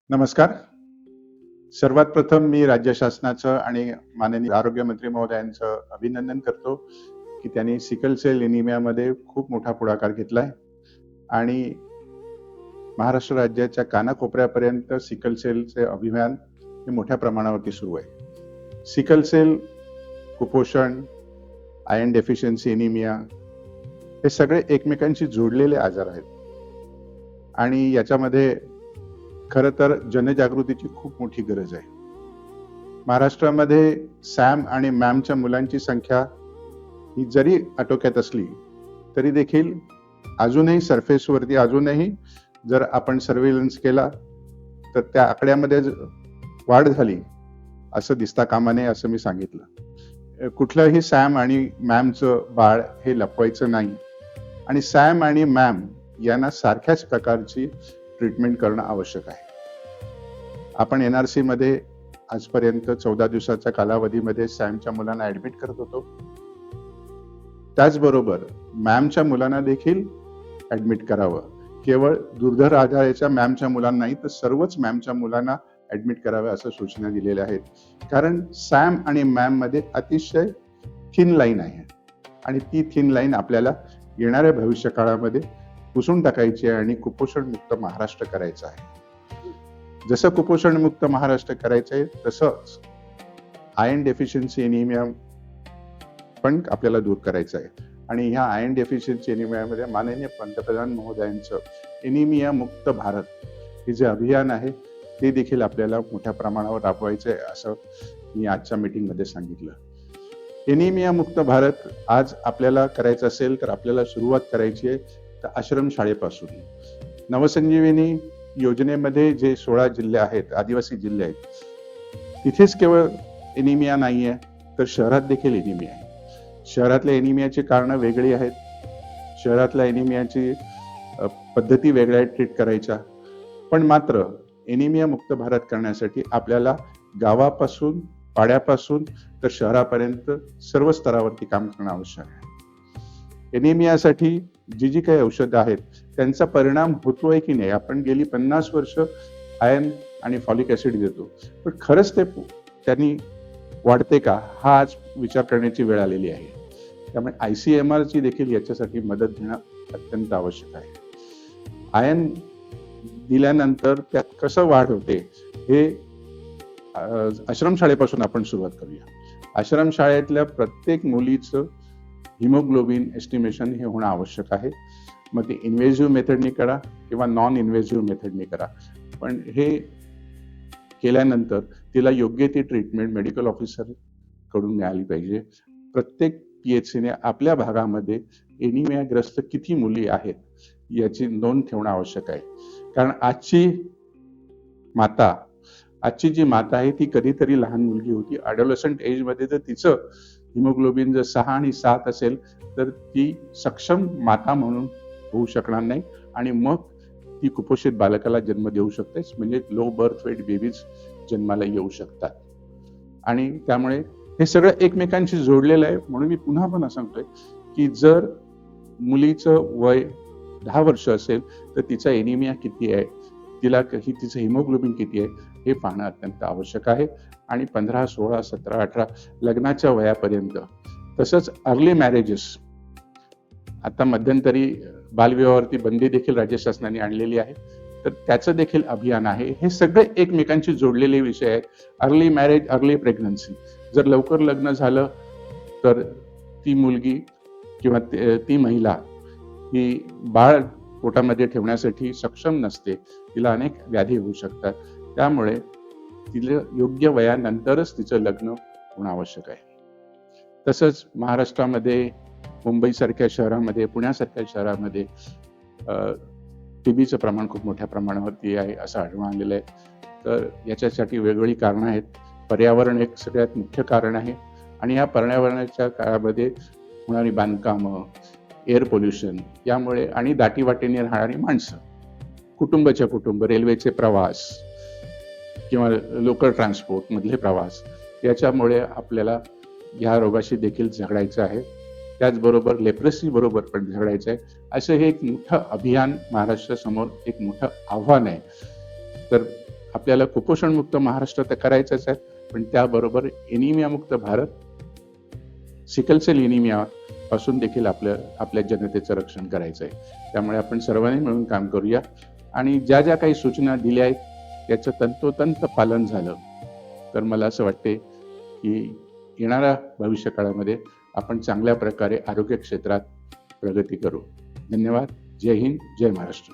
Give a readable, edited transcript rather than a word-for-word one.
नमस्कार. सर्वात प्रथम मी राज्य शासनाचं आणि माननीय आरोग्य मंत्री महोदयांचं अभिनंदन करतो, की त्यांनी सिकल सेल एनिमियामध्ये खूप मोठा पुढाकार घेतलाय आणि महाराष्ट्र राज्याच्या कानाकोपऱ्यापर्यंत सिकल सेलचे अभियान हे मोठ्या प्रमाणावरती सुरू आहे. सिकल सेल, कुपोषण, आयर्न डेफिशियन्सी एनिमिया हे सगळे एकमेकांशी जोडलेले आजार आहेत आणि याच्यामध्ये खरं तर जनजागृतीची खूप मोठी गरज आहे. महाराष्ट्रामध्ये सॅम आणि मॅमच्या मुलांची संख्या ही जरी आटोक्यात असली तरी देखील अजूनही सरफेसवरती जर आपण सर्व्हेलन्स केला तर त्या आकड्यामध्ये वाढ झाली असं दिसता कामा नये असं मी सांगितलं. कुठलंही सॅम आणि मॅमचं बाळ हे लपवायचं नाही आणि सॅम आणि मॅम यांना सारख्याच प्रकारची ट्रीटमेंट करणं आवश्यक आहे. आपण NRC मध्ये आजपर्यंत 14 दिवसाच्या कालावधीमध्ये सॅमच्या मुलांना ऍडमिट करत होतो. त्याचबरोबर मॅमच्या मुलांना देखील ऍडमिट करावं. केवळ दुर्धर आजाराच्या मॅमच्या मुलांना नाही तर सर्वच मॅमच्या मुलांना ऍडमिट करावं असं सूचना दिलेल्या आहेत. कारण सॅम आणि मॅम मध्ये अतिशय थिन लाईन आहे आणि ती थिन लाईन आपल्याला येणाऱ्या भविष्य काळामध्ये पुसून टाकायची आहे आणि कुपोषण मुक्त महाराष्ट्र करायचं आहे. जसं कुपोषण मुक्त महाराष्ट्र करायचं आहे तसंच आयर्न डेफिशियन्सी एनिमिया पण आपल्याला दूर करायचं आहे आणि ह्या आयर्न डेफिशियन्सी एनिमियामध्ये माननीय पंतप्रधान महोदयांचं एनिमिया मुक्त भारत हे जे अभियान आहे ते देखील आपल्याला मोठ्या प्रमाणावर राबवायचं आहे असं मी आजच्या मीटिंगमध्ये सांगितलं. एनिमिया मुक्त भारत आज आपल्याला करायचं असेल तर आपल्याला सुरुवात करायची आहे तर आश्रमशाळेपासून. नवसंजीवनी योजनेमध्ये जे 16 जिल्हे आहेत, आदिवासी जिल्हे आहेत, तिथेच केवळ एनिमिया नाही आहे तर शहरात देखील एनिमिया आहे. शहरातल्या एनिमियाची कारणं वेगळी आहेत. शहरातल्या एनिमियाची पद्धती वेगळ्या आहेत ट्रीट करायच्या. पण मात्र एनिमिया मुक्त भारत करण्यासाठी आपल्याला गावापासून, पाड्यापासून तर शहरापर्यंत सर्व स्तरावरती काम करणं आवश्यक आहे. एनिमियासाठी जी काही औषधं आहेत त्यांचा परिणाम होतोय की नाही, आपण गेली 50 वर्ष आयर्न आणि फॉलिक ऍसिड देतो पण खरंच ते त्यांनी वाढते का हा आज विचार करण्याची वेळ आलेली आहे. त्यामुळे ICMR ची देखील याच्यासाठी मदत घेणं अत्यंत आवश्यक आहे. आयर्न दिल्यानंतर त्यात कसं वाढ होते हे आश्रमशाळेपासून आपण सुरुवात करूया. आश्रमशाळेतल्या प्रत्येक मुलीचं हिमोग्लोबिन एस्टिमेशन हे होणं आवश्यक आहे. मग ते इन्व्हेजिव्ह मेथडनी करा किंवा नॉन इन्व्हेजिव्ह मेथडनी करा, पण हे केल्यानंतर तिला योग्य ती ट्रीटमेंट मेडिकल ऑफिसर कडून मिळाली पाहिजे. प्रत्येक PHC ने आपल्या भागामध्ये एनिमियाग्रस्त किती मुली आहेत याची नोंद ठेवणं आवश्यक आहे. कारण आजची जी माता आहे ती कधीतरी लहान मुलगी होती. अडोलसंट एज मध्ये जर तिचं हिमोग्लोबिन जर 6 आणि 7 असेल तर ती सक्षम माता म्हणून होऊ शकणार नाही आणि मग ती कुपोषित बालकाला जन्म देऊ शकते, म्हणजे लो बर्थ वेट बेबीज जन्माला येऊ शकतात. आणि त्यामुळे हे सगळं एकमेकांशी जोडलेलं आहे. म्हणून मी पुन्हा सांगतोय की जर मुलीचं वय 10 वर्ष असेल तर तिचा एनिमिया किती आहे, तिचं हिमोग्लोबिन किती आहे हे पाहणं अत्यंत आवश्यक आहे. आणि 15, 16, 17, 18 लग्नाच्या वयापर्यंत, तसंच अर्ली मॅरेजेस, आता मध्यंतरी बालविवाहावरती बंदी देखील राज्य शासनाने आणलेली आहे तर त्याचं देखील अभियान आहे. हे सगळे एकमेकांशी जोडलेले विषय आहेत. अर्ली मॅरेज, अर्ली प्रेग्नन्सी, जर लवकर लग्न झालं तर ती मुलगी किंवा ती महिला ही बाळ पोटामध्ये ठेवण्यासाठी सक्षम नसते, तिला अनेक व्याधी होऊ शकतात. त्यामुळे तिला योग्य वयानंतरच तिचं लग्न होणं आवश्यक आहे. तसंच महाराष्ट्रामध्ये मुंबईसारख्या शहरामध्ये, पुण्यासारख्या शहरामध्ये TBचं प्रमाण खूप मोठ्या प्रमाणावरती आहे असं आढळून आलेलं आहे. तर याच्यासाठी वेगवेगळी कारणं आहेत. पर्यावरण एक सगळ्यात मुख्य कारण आहे आणि या पर्यावरणाच्या काळामध्ये होणारी बांधकामं, एअर पोल्युशन यामुळे आणि दाटीवाटीने राहणारी माणसं, कुटुंब, रेल्वेचे प्रवास किंवा लोकल ट्रान्सपोर्ट मधले प्रवास, याच्यामुळे आपल्याला या रोगाशी देखील झगडायचं आहे. त्याचबरोबर लेप्रेसी बरोबर पण झगडायचं आहे. असं हे एक मोठं अभियान महाराष्ट्रासमोर एक मोठं आव्हान आहे. तर आपल्याला कुपोषणमुक्त महाराष्ट्र तर करायचंच आहे, पण त्याबरोबर एनिमियामुक्त भारत, सिकलसेल एनिमिया पासून देखील आपल्या जनतेचं रक्षण करायचं आहे. त्यामुळे आपण सर्वांनी मिळून काम करूया आणि ज्या ज्या काही सूचना दिल्या आहेत त्याचं तंतोतंत पालन झालं तर मला असं वाटते की येणाऱ्या भविष्य काळामध्ये आपण चांगल्या प्रकारे आरोग्य क्षेत्रात प्रगती करू. धन्यवाद. जय हिंद, जय महाराष्ट्र.